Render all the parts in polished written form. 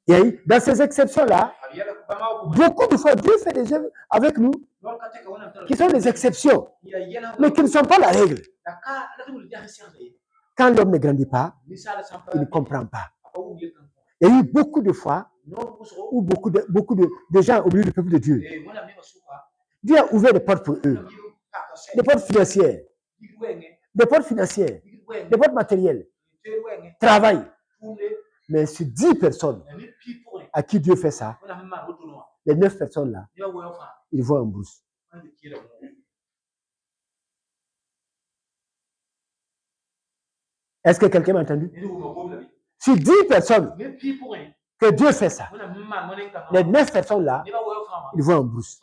Et dans ces exceptions-là, beaucoup de fois, Dieu fait des œuvres avec nous qui sont des exceptions, mais qui ne sont pas la règle. Quand l'homme ne grandit pas, il ne comprend pas. Il y a eu beaucoup de fois où beaucoup de gens oublient le peuple de Dieu. Dieu a ouvert des portes pour eux, des portes financières, des portes matérielles, travail. Mais sur 10 personnes à qui Dieu fait ça, les 9 personnes là, ils vont en brousse. Est-ce que quelqu'un m'a entendu? Sur 10 personnes que Dieu fait ça, les 9 personnes là, ils vont en brousse.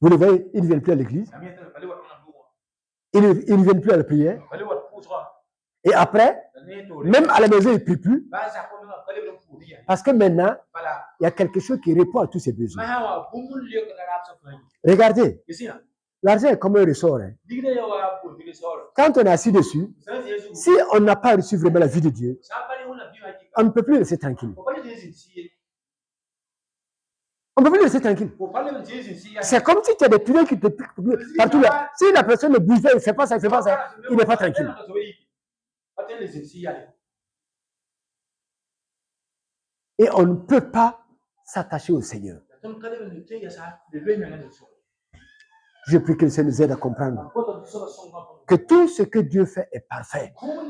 Vous le voyez, ils ne viennent plus à l'église. Ils ne viennent plus à la prière. Et après, même à la maison, ils ne prient plus. Parce que maintenant, il y a quelque chose qui répond à tous ces besoins. Regardez, l'argent est comme un ressort. Hein. Quand on est assis dessus, si on n'a pas reçu vraiment la vie de Dieu, on ne peut plus le laisser tranquille. On ne peut plus le laisser tranquille. C'est comme si tu as des pneus qui te piquent partout là. Si la personne ne bouge pas, il ne fait pas ça, il n'est pas tranquille. Et on ne peut pas s'attacher au Seigneur. Je prie que le Seigneur nous aide à comprendre que tout ce que Dieu fait est parfait. On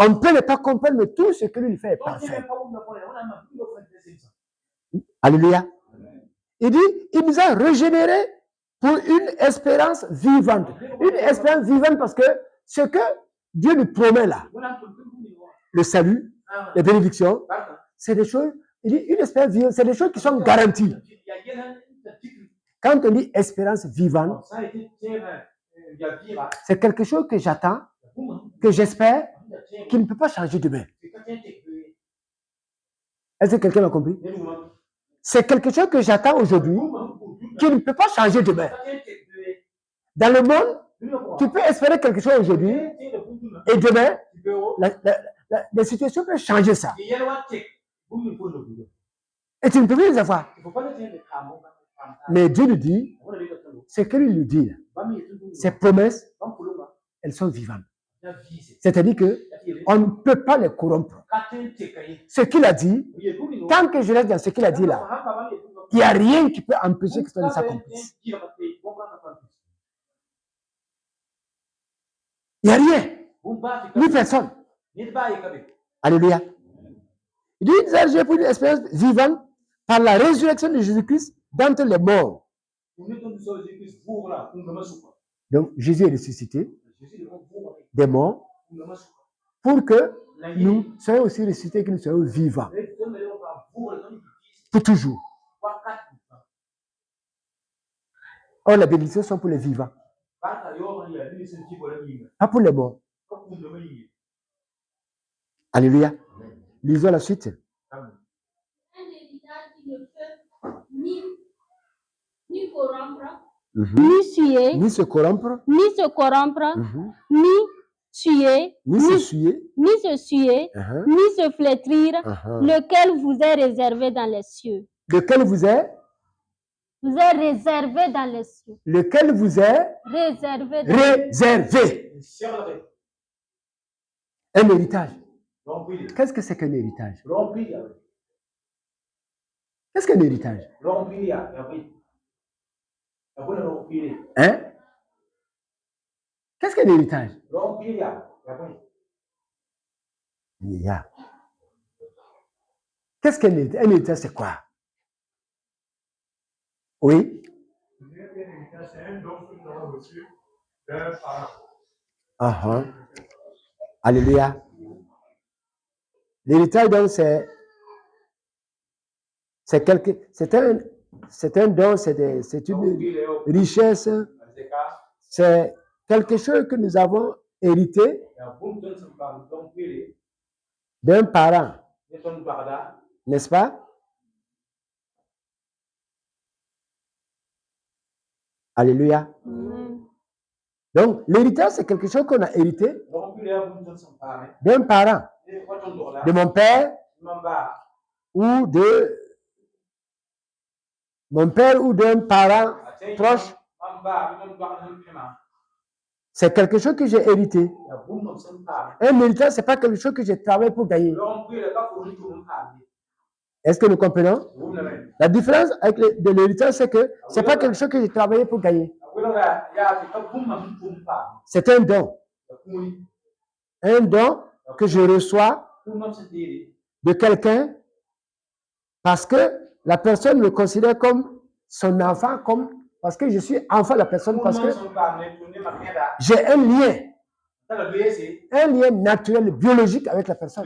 ne peut ne pas comprendre, mais tout ce que lui fait est parfait. Alléluia. Il dit, il nous a régénérés pour une espérance vivante. Une espérance vivante parce que ce que Dieu nous promet là, le salut, les bénédictions, c'est des choses, il dit une espérance vivante, c'est des choses qui sont garanties. Quand on dit espérance vivante, c'est quelque chose que j'attends, que j'espère, qui ne peut pas changer demain. Est-ce que quelqu'un m'a compris? C'est quelque chose que j'attends aujourd'hui, qui ne peut pas changer demain. Dans le monde, tu peux espérer quelque chose aujourd'hui, et demain, la situation peut changer ça. Et tu ne peux plus les avoir. Mais Dieu nous dit, ce qu'il nous dit, ces promesses, elles sont vivantes. C'est-à-dire qu'on ne peut pas les corrompre. Ce qu'il a dit, tant que je reste dans ce qu'il a dit là, il n'y a rien qui peut empêcher que cela s'accomplisse. Il n'y a rien. Ni personne. Alléluia. Il dit, nous avons pour une espérance vivante par la résurrection de Jésus-Christ d'entre les morts. Donc, Jésus est ressuscité des morts pour que nous soyons aussi ressuscités, que nous soyons vivants. Pour toujours. Or, les bénédictions sont pour les vivants. Pas pour les morts. Alléluia. Lisons la suite. Ni corrompre, ni suer, Ni se corrompre, ni se corrompre, ni suer, ni se suer, ni se suer, ni se flétrir, lequel vous est réservé dans les cieux. Lequel vous est? Vous est réservé dans les cieux. Lequel vous est? Réservé. Réservé. Un héritage. Qu'est-ce que c'est qu'un héritage? Qu'est-ce qu'un héritage? Hein? Qu'est-ce qu'un héritage? Qu'est-ce qu'un héritage? Un héritage, c'est quoi? Oui? C'est un don que nous avons reçu d'un parent. Alléluia. L'héritage, donc, c'est un don, c'est une richesse, c'est quelque chose que nous avons hérité d'un parent, n'est-ce pas? Alléluia. Donc, l'héritage, c'est quelque chose qu'on a hérité d'un parent. de mon père ou d'un parent proche, c'est quelque chose que j'ai hérité. Un héritage, ce n'est pas quelque chose que j'ai travaillé pour gagner. Est-ce que nous comprenons? La différence avec de l'héritage, c'est que ce n'est pas quelque chose que j'ai travaillé pour gagner. C'est un don. Un don que je reçois de quelqu'un parce que la personne me considère comme son enfant, parce que je suis enfant de la personne, parce que j'ai un lien naturel, biologique avec la personne.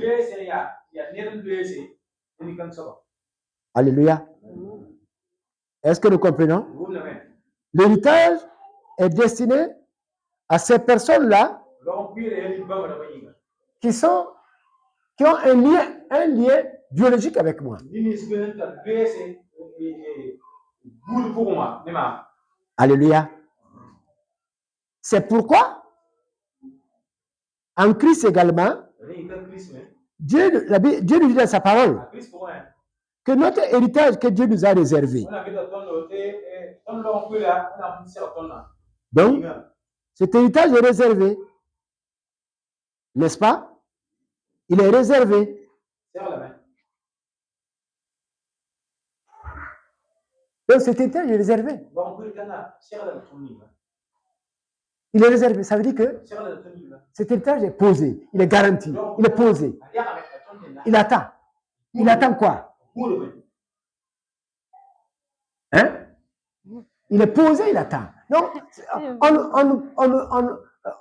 Alléluia. Est-ce que nous comprenons? L'héritage est destiné à ces personnes-là qui ont un lien biologique avec moi. Alléluia. C'est pourquoi, en Christ également, Dieu nous dit dans sa parole que notre héritage que Dieu nous a réservé. Donc, cet héritage est réservé. N'est-ce pas? Il est réservé. Donc, cet héritage est réservé. Il est réservé. Ça veut dire que cet héritage est posé. Il est garanti. Il est posé. Il attend. Il attend quoi? Hein? Il est posé, il attend. Donc,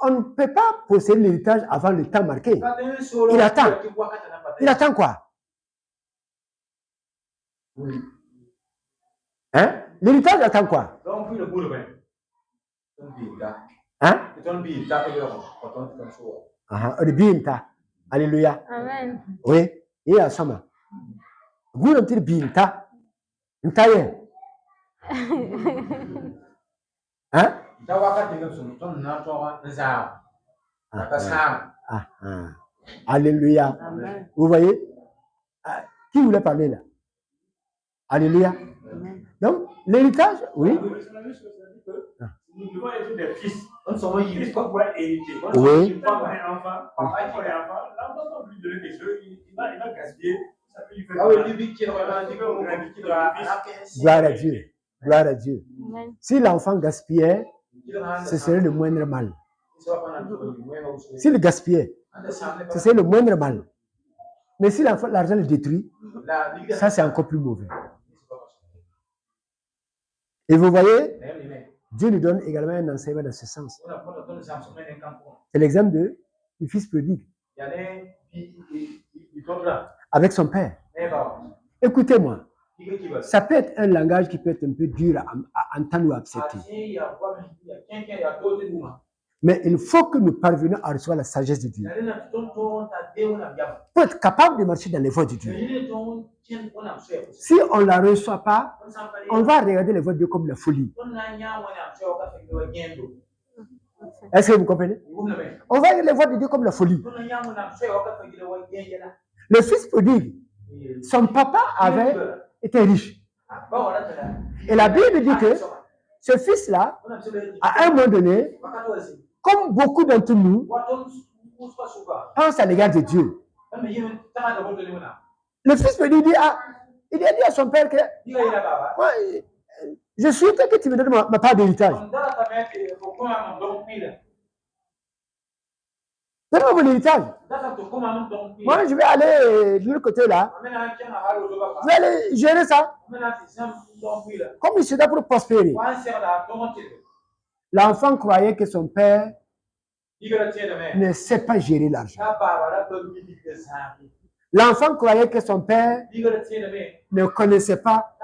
on ne peut pas posséder l'héritage avant le temps marqué. Il attend. Il attend quoi? Hein? L'héritage attend quoi? Hein? Alléluia. Amen. Oui. Et à Sama. Vous n'avez pas binta. Ntaye. Hein? Alléluia. Amen. Vous voyez? Qui voulait parler là? Alléluia. Donc, l'héritage, oui. Nous devons être des fils. On sommes fils pour pouvoir hériter. Oui. L'enfant, l'enfant ne lui donner quelque chose, il va gaspiller. Ça peut lui faire Gloire à Dieu. Gloire à Dieu. Amen. Si l'enfant gaspillait, ce serait le moindre mal. S'il gaspillait, ce serait le moindre mal. Mais si l'argent le détruit, ça c'est encore plus mauvais. Et vous voyez, Dieu nous donne également un enseignement dans ce sens. C'est l'exemple du fils prodigue avec son père. Écoutez-moi, ça peut être un langage qui peut être un peu dur à entendre ou à accepter. Mais il faut que nous parvenions à recevoir la sagesse de Dieu pour être capable de marcher dans les voies de Dieu. Si on ne la reçoit pas, on va regarder les voies de Dieu comme la folie. Est-ce que vous comprenez? On va regarder les voies de Dieu comme la folie. Le fils prodigue, son papa avait été riche. Et la Bible dit que ce fils-là, à un moment donné, comme beaucoup d'entre nous, pense à l'égard de Dieu. Le fils prodigue dit, il a dit à son père que moi, je souhaite que tu me donnes ma part d'héritage. Donne-moi mon héritage. Moi, je vais aller de l'autre côté là. Je vais aller gérer ça. Comme il se doit pour prospérer. L'enfant croyait que son père ne sait pas gérer l'argent. L'enfant croyait que son père ne connaissait pas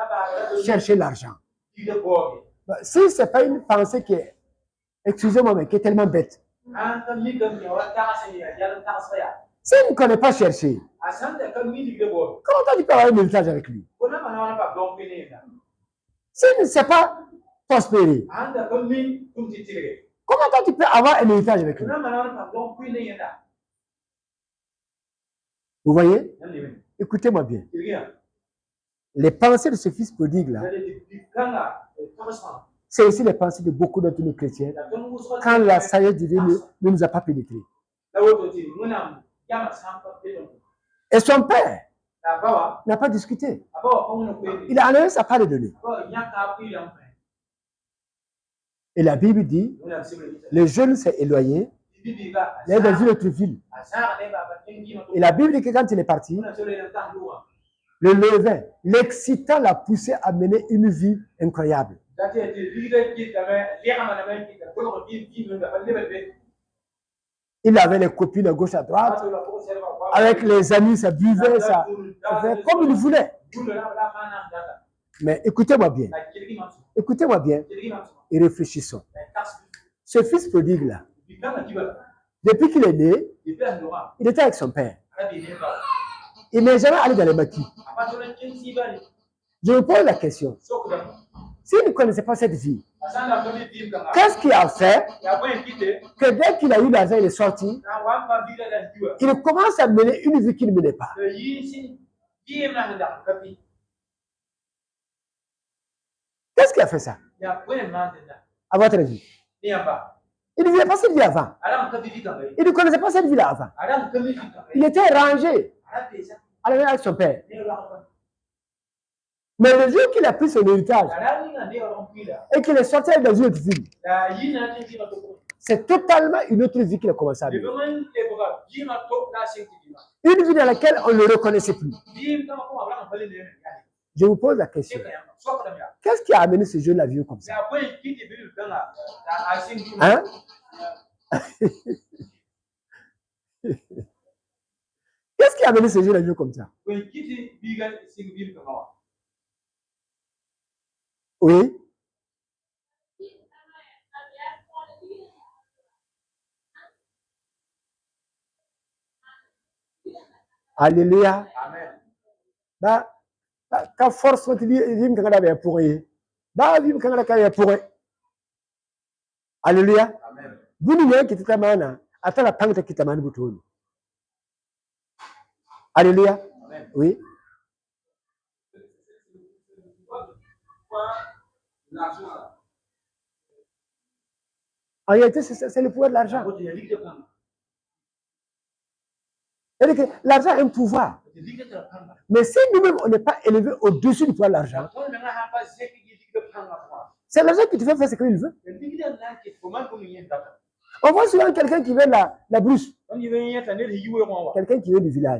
chercher l'argent. Si ce n'est pas une pensée qui est, excusez-moi, mais qui est tellement bête. S'il ne connaît pas chercher, comment tu peux avoir un héritage avec lui? S'il ne sait pas prospérer, comment tu peux avoir un héritage avec lui? Vous voyez? Écoutez-moi bien. Les pensées de ce fils prodigue-là, c'est aussi les pensées de beaucoup d'entre nous chrétiens quand la sagesse divine ne nous a pas pénétrés. Et son père n'a pas discuté. Il a enlevé sa part de données. Et la Bible dit, le jeune s'est éloigné, il est dans une autre ville. Et la Bible dit que quand il est parti, le levain, l'excitant, l'a poussé à mener une vie incroyable. Il avait les copines à gauche à droite, avec les amis, ça buvait, ça faisait comme il voulait. Mais écoutez-moi bien, et réfléchissons. Ce fils prodigue-là, depuis qu'il est né, il était avec son père. Il n'est jamais allé dans les maquis. Je me pose la question. S'il ne connaissait pas cette vie, qu'est-ce qu'il a fait que dès qu'il a eu l'argent, il est sorti, il commence à mener une vie qu'il ne menait pas? Qu'est-ce qui a fait ça? À votre avis? Il ne vivait pas cette vie avant. Il ne connaissait pas cette vie-là avant. Il était rangé avec son père. Mais le jour qu'il a pris son héritage et qu'il est sorti dans une autre ville, c'est totalement une autre vie qu'il a commencé à vivre. Une vie dans laquelle on ne le reconnaissait plus. Je vous pose la question. Qu'est-ce qui a amené ce jeune à vivre comme ça? Hein? Qu'est-ce qui a amené ce jeune à vivre comme ça? Oui. Alléluia. Amen. Quand force vim quand on a pour eux. Vim quand on a pour eux. Alléluia. Vous ne qui te mana. Attends la pente qui te mane bouton. Alléluia. Oui. En réalité, c'est le pouvoir de l'argent. C'est-à-dire que l'argent a un pouvoir. Mais si nous-mêmes, on n'est pas élevé au-dessus du pouvoir de l'argent, c'est l'argent qui te fait faire ce qu'il veut. On voit souvent quelqu'un qui veut la brousse. Quelqu'un qui veut du village.